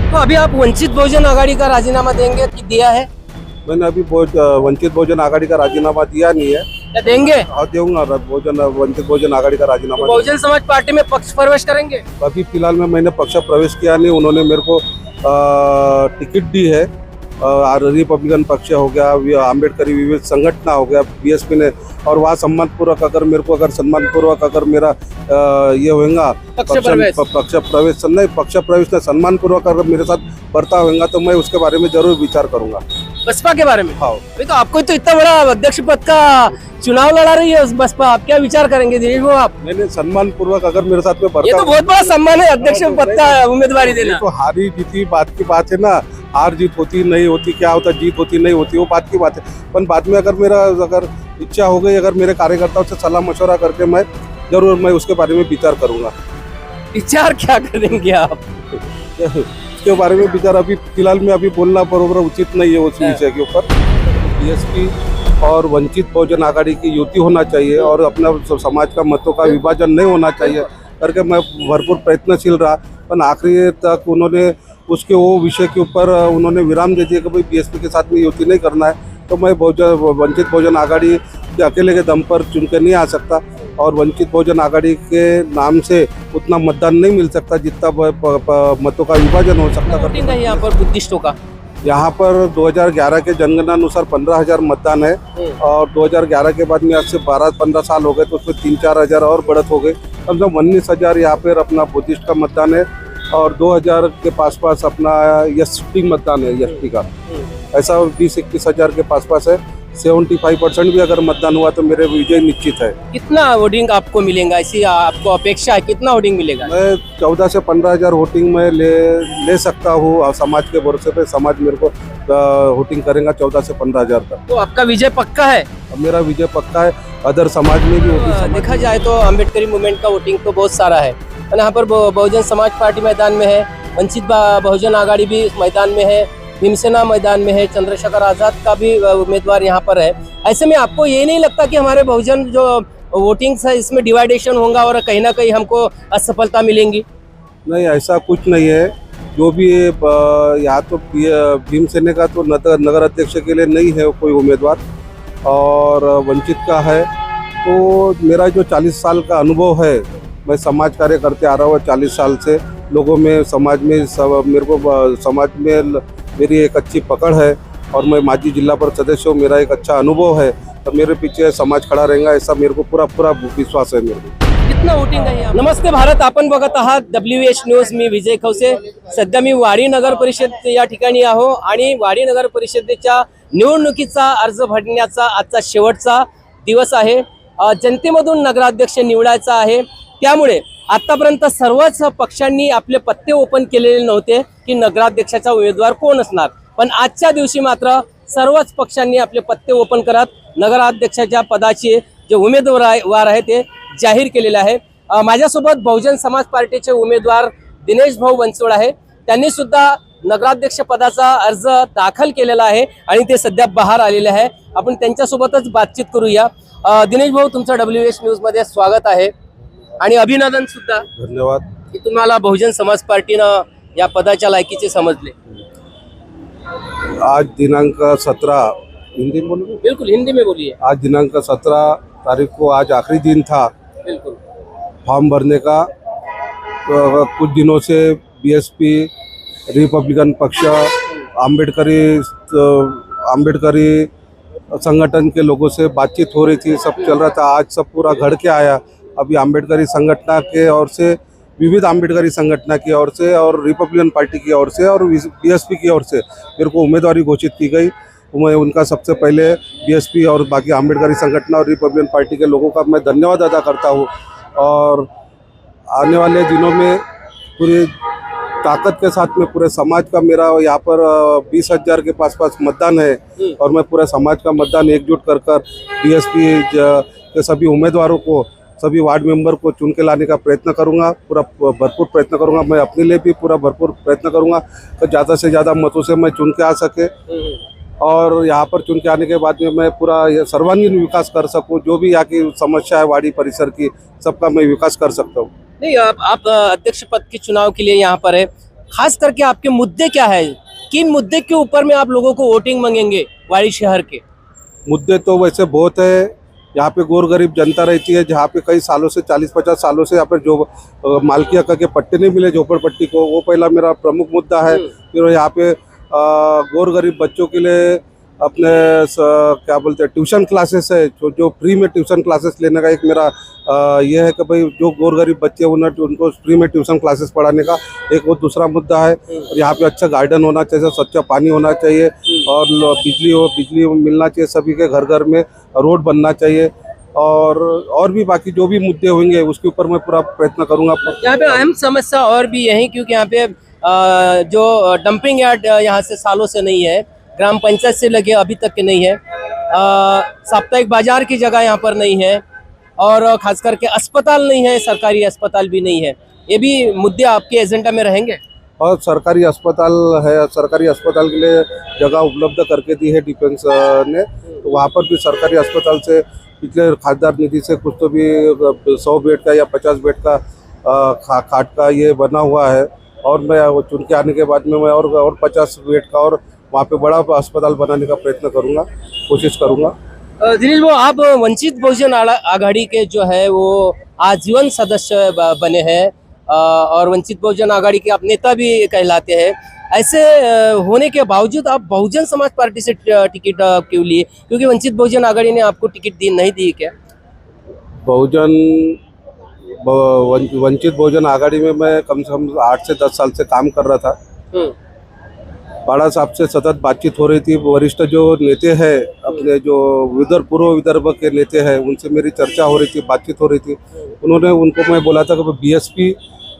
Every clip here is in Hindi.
तो अभी आप वंचित बहुजन आघाड़ी का राजीनामा देंगे कि दिया है? मैंने अभी वंचित बहुजन आघाड़ी का राजीनामा दिया नहीं है। क्या देंगे? हाँ, दूंगा। वंचित बहुजन आघाड़ी का राजीनामा तो बहुजन समाज पार्टी में पक्ष प्रवेश करेंगे? अभी फिलहाल में मैंने पक्ष प्रवेश किया नहीं। उन्होंने मेरे को टिकट दी है। रिपब्लिकन पक्ष हो गया, आम्बेडकरी विविध संगठन हो गया, बीएसपी ने, और वहाँ सम्मानपूर्वक अगर सम्मानपूर्वक अगर मेरा ये होगा पक्ष प्रवेश नहीं सम्मानपूर्वक अगर मेरे साथ बर्ताव होगा तो मैं उसके बारे में जरूर विचार करूंगा। बसपा के बारे में? हाँ। तो आपको तो इतना बड़ा अध्यक्ष पद का चुनाव लड़ा रही है बसपा, आप क्या विचार करेंगे दिनेश भाऊ? आप मैंने सम्मानपूर्वक अगर मेरे साथ में ये तो बहुत बड़ा सम्मान है अध्यक्ष पद का उम्मीदवारी देना। तो हारी जीती बात की बात है ना, हार जीत होती नहीं होती, क्या होता जीत होती नहीं होती, वो बात की बात है। पर बाद में अगर इच्छा हो गई, अगर मेरे कार्यकर्ताओं से सलाह मशवरा करके मैं उसके बारे में विचार करूंगा। विचार क्या करेंगे आप? उसके बारे में विचार अभी फिलहाल में अभी बोलना बरोबर उचित नहीं है उस विषय के ऊपर। बीएसपी और वंचित बहुजन आघाड़ी की युति होना चाहिए और अपना समाज का मतों का विभाजन नहीं होना चाहिए करके मैं भरपूर प्रयत्नशील रहा, पर आखिरी तक उन्होंने उसके वो विषय के ऊपर उन्होंने विराम दे दिया कि भाई बीएसपी के साथ में युति नहीं करना है। तो मैं वंचित बहुजन आघाड़ी के अकेले के दम पर चुन के नहीं आ सकता और वंचित बहुजन आघाड़ी के नाम से उतना मतदान नहीं मिल सकता जितना मतों का विभाजन हो सकता। यहाँ पर बुद्धिस्टों का यहाँ पर 2011 के जनगणना अनुसार 15,000 मतदान है और 2011 के बाद में आज से 12-15 साल हो गए तो उसमें 3-4 हजार और बढ़त हो गई। कम से कम 19,000 यहाँ पर अपना बुद्धिस्ट का मतदान है और 2000 के पास अपना एसटी मतदान है, एसटी का ऐसा 20-21 हजार के पास है। 75% भी अगर मतदान हुआ तो मेरे विजय निश्चित है। कितना वोटिंग आपको मिलेगा, ऐसी आपको अपेक्षा है? कितना वोटिंग मिलेगा? मैं 14 से 15,000 वोटिंग में ले सकता हूँ और समाज के भरोसे पे समाज मेरे को वोटिंग करेगा 14 से 15,000 तक। तो आपका विजय पक्का है? मेरा विजय पक्का है। अदर समाज में भी देखा जाए तो अम्बेडकरी मूवमेंट का वोटिंग तो बहुत सारा है। यहाँ पर बहुजन समाज पार्टी मैदान में है, वंचित बहुजन आघाड़ी भी मैदान में है, भीमसेना मैदान में है, चंद्रशेखर आजाद का भी उम्मीदवार यहाँ पर है। ऐसे में आपको ये नहीं लगता कि हमारे बहुजन जो वोटिंग है इसमें डिवाइडेशन होगा और कहीं ना कहीं हमको असफलता मिलेंगी? नहीं, ऐसा कुछ नहीं है। जो भी यहाँ तो भीमसेना का तो नगर अध्यक्ष के लिए नहीं है कोई उम्मीदवार और वंचित का है। तो मेरा जो 40 साल का अनुभव है, मैं समाज कार्य करते आ रहा हूँ 40 साल से, लोगों में समाज में मेरे को समाज में मेरी एक अच्छी पकड़ है और मैं माजी जिला परिषद सदस्य हूँ। मेरा एक अच्छा अनुभव है तो मेरे पीछे समाज खड़ा रहेगा ऐसा मेरे को पूरा विश्वास है मेरे को। कितना वोटिंग आहे? नमस्ते भारत, आपण बघत आहात WH न्यूज। मी विजय खवसे। सध्या मी वाडी नगर परिषद या ठिकाणी आहो आणि वाडी नगर परिषदेच्या निवडणुकीचा अर्ज भरण्याचा आजचा शेवटचा दिवस आहे। जनतेमधून नगराध्यक्ष निवडायचा आहे, त्यामुळे आतापर्यंत सर्वच पक्षांनी आपले पत्ते ओपन केलेले नव्हते की नगराध्यक्षाचा उमेदवार कोण असणार, पण आजच्या दिवशी मात्र सर्वच पक्षांनी आपले पत्ते ओपन करत नगराध्यक्षाच्या पदाचे जे उमेदवार आहे ते जाहीर केलेले आहे। माझ्यासोबत बहुजन समाज पार्टीचे उमेदवार दिनेश भाऊ बनसोड आहे, त्यांनी सुद्धा नगराध्यक्ष पदाचा अर्ज दाखल केलेला आहे आणि ते सध्या बाहेर आलेले आहे। आपण त्यांच्यासोबतच बातचीत करूया। दिनेश भाऊ, तुमचं WH न्यूज मध्ये स्वागत आहे आणि अभिनंदन सुद्धा। धन्यवाद की तुम्हाला बहुजन समाज पार्टीनं या पदाच्या लायकीचे समजले। आज दिनांक 17, हिंदी में बोलूं? बिल्कुल हिंदी में बोलिए। आज दिनांक 17 तारीख को आज आखिरी दिन था बिल्कुल फॉर्म भरने का। कुछ दिनों से बीएसपी, रिपब्लिकन पक्ष, आम्बेडकरी संगठन के लोगों से बातचीत हो रही थी, सब चल रहा था। आज सब पूरा घड़ के आया। अभी आम्बेडकरी संगठन के ओर से, विविध आम्बेडकरी संगठन की ओर से और रिपब्लिकन पार्टी की ओर से और बीएसपी की ओर से मेरे को उम्मीदवारी घोषित की गई। मैं उनका सबसे पहले बीएसपी और बाकी आम्बेडकरी संगठन और रिपब्लिकन पार्टी के लोगों का मैं धन्यवाद अदा करता हूँ और आने वाले दिनों में पूरी ताकत के साथ में पूरे समाज का मेरा यहाँ पर 20,000 के पास मतदान है और मैं पूरे समाज का मतदान एकजुट कर बीएसपी के सभी उम्मीदवारों को, सभी वार्ड मेंबर को चुन के लाने का प्रयत्न करूंगा। पूरा भरपूर प्रयत्न करूंगा। मैं अपने लिए भी पूरा भरपूर प्रयत्न करूंगा तो ज़्यादा से ज़्यादा मतों से मैं चुन के आ सके और यहाँ पर चुन के आने के बाद में मैं पूरा सर्वांगीण विकास कर सकूँ। जो भी यहाँ की समस्या है वाड़ी परिसर की, सबका मैं विकास कर सकता हूँ। नहीं, आप अध्यक्ष पद के चुनाव के लिए यहाँ पर है, खास करके आपके मुद्दे क्या है, किन मुद्दे के ऊपर में आप लोगों को वोटिंग मांगेंगे वाड़ी शहर के? मुद्दे तो वैसे बहुत है। यहाँ पे गोर गरीब जनता रहती है, जहाँ पे कई सालों से 40-50 सालों से यहाँ पे जो मालकी हक के पट्टे नहीं मिले झोपड़पट्टी को, वो पहला मेरा प्रमुख मुद्दा है। फिर यहाँ पे गोर गरीब बच्चों के लिए अपने क्या बोलते हैं ट्यूशन क्लासेस है, जो फ्री में ट्यूशन क्लासेस लेने का एक मेरा ये है कि भाई जो गोर गरीब बच्चे हैं उनको फ्री में ट्यूशन क्लासेस पढ़ाने का एक वो दूसरा मुद्दा है। और यहाँ पे अच्छा गार्डन होना चाहिए, स्वच्छ पानी होना चाहिए और बिजली मिलना चाहिए सभी के घर घर में, रोड बनना चाहिए और भी बाकी जो भी मुद्दे होंगे उसके ऊपर मैं पूरा प्रयत्न करूँगा। यहाँ पे अहम समस्या और भी यही, क्योंकि यहाँ पे जो डंपिंग यार्ड यहाँ से सालों से नहीं है, ग्राम पंचायत से लगे अभी तक के नहीं है, साप्ताहिक बाजार की जगह यहाँ पर नहीं है और खास करके अस्पताल नहीं है, सरकारी अस्पताल भी नहीं है। ये भी मुद्दे आपके एजेंडा में रहेंगे? और सरकारी अस्पताल है, सरकारी अस्पताल के लिए जगह उपलब्ध करके दी है डिफेंस ने, तो वहाँ पर भी सरकारी अस्पताल से पिछले खासदार निधि से कुछ तो भी 100 बेड का या 50 बेड का खाट का ये बना हुआ है। और मैं वो चुन के आने के बाद में मैं और 50 बेड का और वहाँ पे बड़ा अस्पताल बनाने का प्रयत्न करूँगा, कोशिश करूँगा। दिनेश वो आप वंचित बहुजन आघाड़ी के जो है वो आजीवन सदस्य बने हैं और वंचित बहुजन आघाड़ी के आप नेता भी कहलाते हैं। ऐसे होने के बावजूद आप बहुजन समाज पार्टी से टिकट क्यों लिए? क्योंकि वंचित बहुजन आघाड़ी ने आपको टिकट नहीं दी क्या? वंचित बहुजन आघाड़ी में मैं कम से कम 8 से 10 साल से काम कर रहा था। बाड़ा साहब से सतत बातचीत हो रही थी। वरिष्ठ जो नेता है अपने जो पूर्व विदर्भ के नेता हैं उनसे मेरी चर्चा हो रही थी, बातचीत हो रही थी। उनको मैं बोला था कि बीएसपी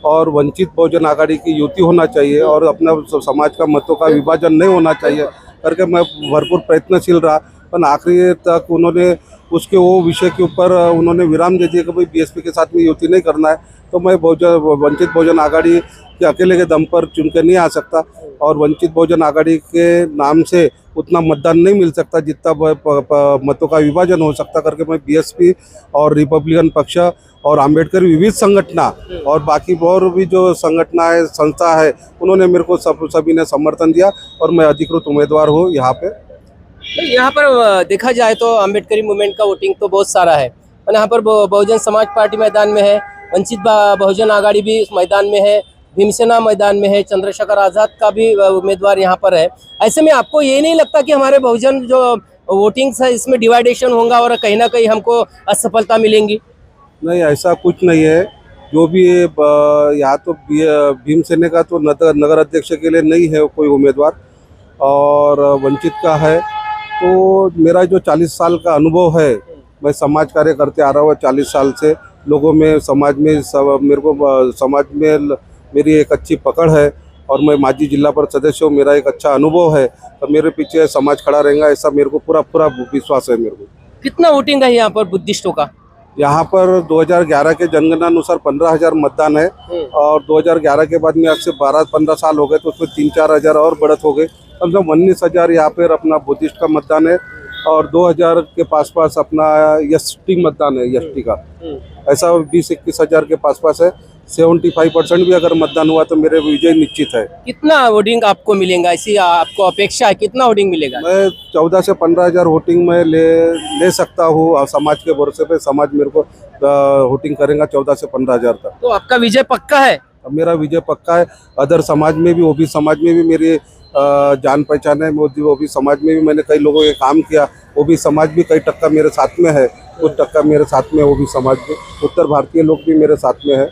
और वंचित बहुजन आघाड़ी की युति होना चाहिए और अपना समाज का मतों का विभाजन नहीं होना चाहिए करके मैं भरपूर प्रयत्नशील रहा। पर आखिरी तक उन्होंने उसके वो विषय के ऊपर उन्होंने विराम दे दिया कि भाई बीएसपी के साथ में युति नहीं करना है। तो मैं वंचित बहुजन आघाड़ी के अकेले के दम पर चुन के नहीं आ सकता और वंचित बहुजन आघाड़ी के नाम से उतना मतदान नहीं मिल सकता जितना मतों का विभाजन हो सकता करके मैं बीएसपी और रिपब्लिकन पक्ष और आम्बेडकर विविध संगठना और बाकी और भी जो संगठना है, संस्था है, उन्होंने मेरे को सभी ने समर्थन दिया और मैं अधिकृत उम्मीदवार हूँ यहाँ पे। यहाँ पर देखा जाए तो अम्बेडकरी मूवमेंट का वोटिंग तो बहुत सारा है और यहाँ पर बहुजन समाज पार्टी मैदान में है, वंचित बहुजन आघाड़ी भी इस मैदान में है, भीमसेना मैदान में है, चंद्रशेखर आजाद का भी उम्मीदवार यहाँ पर है। ऐसे में आपको ये नहीं लगता कि हमारे बहुजन जो वोटिंग्स है इसमें डिवाइडेशन होगा और कहीं ना कहीं हमको असफलता मिलेंगी? नहीं, ऐसा कुछ नहीं है। जो भी यहाँ तो भीमसेना का तो नगर अध्यक्ष के लिए नहीं है कोई उम्मीदवार और वंचित का है। तो मेरा जो 40 साल का अनुभव है, मैं समाज कार्य करते आ रहा हूँ 40 साल से, लोगों में समाज में मेरे को समाज में मेरी एक अच्छी पकड़ है और मैं माजी जिला परिषद सदस्य हूँ, मेरा एक अच्छा अनुभव है। तो मेरे पीछे समाज खड़ा रहेगा ऐसा मेरे को पूरा विश्वास है। मेरे को कितना वोटिंग है यहाँ पर बुद्धिस्टों का? यहाँ पर 2011 के जनगणना अनुसार 15,000 मतदान है और 2011 के बाद में आज से 12-15 साल हो गए तो उसमें 3-4 हज़ार और बढ़त हो गए। कम से कम 19,000 यहाँ पर अपना बुद्धिस्ट का मतदान है और 2,000 के पास अपना एसटी मतदान है, एसटी का ऐसा 20-21 हज़ार के पास है। 75% भी अगर मतदान हुआ तो मेरे विजय निश्चित है। कितना वोटिंग आपको मिलेगा, ऐसी आपको अपेक्षा है? कितना वोटिंग मिलेगा? मैं 14 से 15 हज़ार वोटिंग में ले सकता हूँ और समाज के भरोसे पे समाज मेरे को वोटिंग करेगा 14 से 15 हज़ार तक। तो आपका विजय पक्का है? मेरा विजय पक्का है। अदर समाज में भी, ओबी समाज में भी मेरी जान पहचान है। ओबी समाज में भी मैंने कई लोगों के काम किया। ओबी समाज भी कई टक्का मेरे साथ में है, कुछ टक्का मेरे साथ में ओबी समाज में। उत्तर भारतीय लोग भी मेरे साथ में है।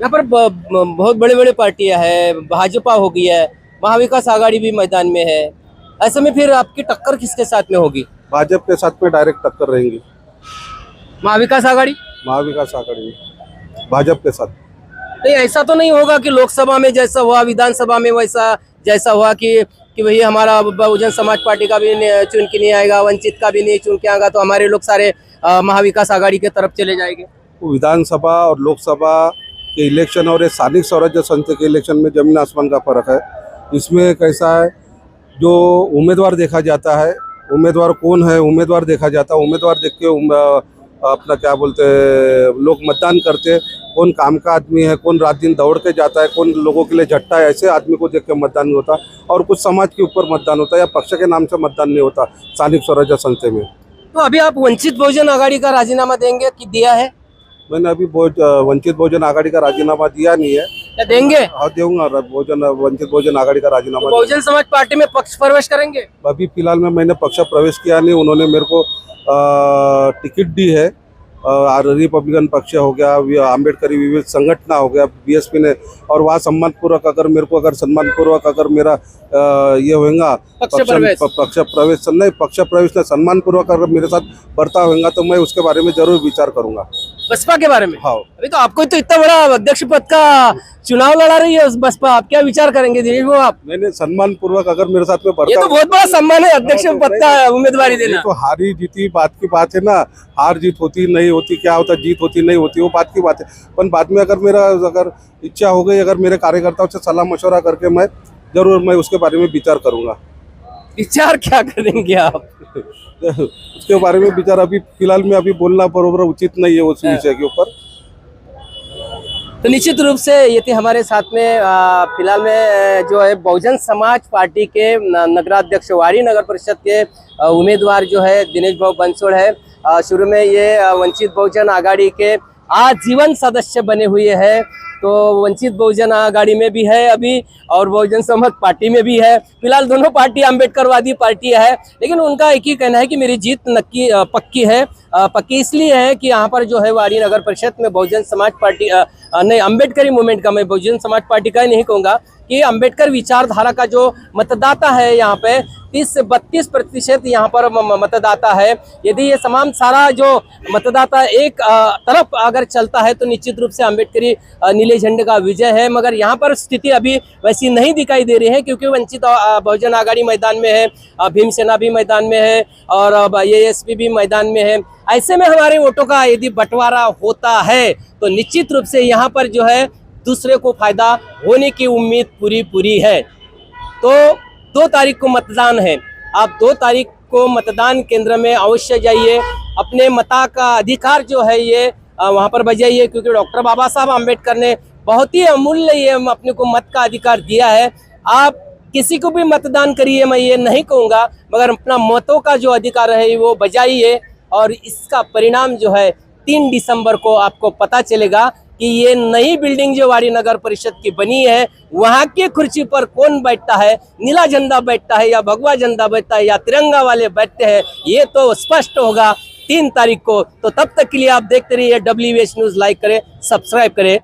यहाँ पर बहुत बड़े बड़े पार्टियां हैं, भाजपा हो गई है, महाविकास आघाड़ी भी मैदान में है। ऐसे में फिर आपकी टक्कर किसके साथ में होगी? भाजपा के साथ में डायरेक्ट टक्कर रहेंगी। महाविकास आघाड़ी भाजपा के साथ। नहीं, ऐसा तो नहीं होगा कि लोकसभा में जैसा हुआ विधानसभा में वैसा जैसा हुआ कि भई हमारा बहुजन समाज पार्टी का भी चुन के नहीं आएगा, वंचित का भी नहीं चुन के आएगा तो हमारे लोग सारे महाविकास आघाड़ी के तरफ चले जाएंगे? विधानसभा और लोकसभा के इलेक्शन और स्थानिक स्वराज्य संस्था के इलेक्शन में जमीन आसमान का फर्क है। इसमें कैसा है, जो उम्मीदवार देखा जाता है, उम्मीदवार कौन है उम्मीदवार देखा जाता है। उम्मीदवार देख के अपना क्या बोलते हैं लोग मतदान करते हैं। कौन काम का आदमी है, कौन रात दिन दौड़ के जाता है, कौन लोगों के लिए झट्टा है, ऐसे आदमी को देख के मतदान नहीं होता। और कुछ समाज के ऊपर मतदान होता है या पक्ष के नाम से मतदान नहीं होता स्थानिक स्वराज्य संस्था में। तो अभी आप वंचित बहुजन आघाड़ी का राजीनामा देंगे कि दिया है? मैंने अभी वंचित बहुजन आघाड़ी का राजीनामा दिया नहीं है। या देंगे? हाँ, दूंगा। वंचित बहुजन आघाड़ी का राजीनामा तो बहुजन समाज पार्टी में पक्ष प्रवेश करेंगे? अभी फिलहाल में मैंने पक्ष प्रवेश किया नहीं। उन्होंने मेरे को टिकट दी है। रिपब्लिकन पक्ष हो गया, आम्बेडकरी विविध संगठन हो गया, बीएसपी ने, और वहाँ सम्मानपूर्वक अगर मेरे को सम्मानपूर्वक अगर मेरा ये होगा पक्ष प्रवेश सम्मानपूर्वक अगर मेरे साथ बर्ताव होगा तो मैं उसके बारे में जरूर विचार करूंगा। बसपा के बारे में? हाँ। अभी तो आपको तो इतना बड़ा अध्यक्ष पद का चुनाव लड़ा रही है बसपा, आप क्या विचार करेंगे दिनेश बाबू? आप मैंने सम्मानपूर्वक अगर मेरे साथ में ये तो बहुत बड़ा सम्मान है, अध्यक्ष पद का उम्मीदवारी देना। तो हारी जीती बात की बात है ना, हार जीत होती नहीं होती, क्या होता जीत होती नहीं होती, वो बात की बात है। पर बाद में अगर इच्छा हो गई, अगर मेरे कार्यकर्ताओं से सलाह मशवरा करके मैं उसके बारे में विचार करूंगा। विचार क्या करेंगे आप? उसके बारे में विचार अभी फिलहाल में अभी बोलना बरोबर उचित नहीं है उस विषय के ऊपर। तो निश्चित रूप से ये थे हमारे साथ में फिलहाल में जो है बहुजन समाज पार्टी के नगराध्यक्ष वाड़ी नगर परिषद के उम्मीदवार जो है दिनेश भाऊ बंसोड़ है। शुरू में ये वंचित बहुजन आघाड़ी के आजीवन सदस्य बने हुए हैं, तो वंचित बहुजन आघाड़ी में भी है अभी और बहुजन समाज पार्टी में भी है। फिलहाल दोनों पार्टी अम्बेडकरवादी पार्टी है, लेकिन उनका एक ही कहना है कि मेरी जीत पक्की है। पक्की इसलिए है कि यहाँ पर जो है वाड़ी नगर परिषद में बहुजन समाज पार्टी नहीं, अम्बेडकरी मूवमेंट का, मैं बहुजन समाज पार्टी का ही नहीं कहूँगा, कि अम्बेडकर विचारधारा का जो मतदाता है यहाँ पे 30 से 32% यहाँ पर मतदाता है। यदि ये तमाम सारा जो मतदाता एक तरफ अगर चलता है तो निश्चित रूप से अम्बेडकरी नीले झंडे का विजय है। मगर यहाँ पर स्थिति अभी वैसी नहीं दिखाई दे रही है, क्योंकि वंचित बहुजन आघाड़ी मैदान में है, भीमसेना भी मैदान में है और ASP भी मैदान में है। ऐसे में हमारे वोटों का यदि बंटवारा होता है तो निश्चित रूप से यहाँ पर जो है दूसरे को फायदा होने की उम्मीद पूरी है। तो 2 तारीख को मतदान है। आप 2 तारीख को मतदान केंद्र में अवश्य जाइए, अपने मता का अधिकार जो है ये वहाँ पर बजाइए, क्योंकि डॉक्टर बाबा साहब आम्बेडकर ने बहुत ही अमूल्य ये अपने को मत का अधिकार दिया है। आप किसी को भी मतदान करिए, मैं ये नहीं कहूँगा, मगर अपना मतों का जो अधिकार है वो बजाइए और इसका परिणाम जो है 3 दिसंबर को आपको पता चलेगा कि ये नई बिल्डिंग जो वाड़ी नगर परिषद की बनी है वहाँ के कुर्सी पर कौन बैठता है, नीला झंडा बैठता है या भगवा झंडा बैठता है या तिरंगा वाले बैठते हैं, ये तो स्पष्ट होगा 3 तारीख को। तो तब तक के लिए आप देखते रहिए WH न्यूज़, लाइक करें, सब्सक्राइब करें।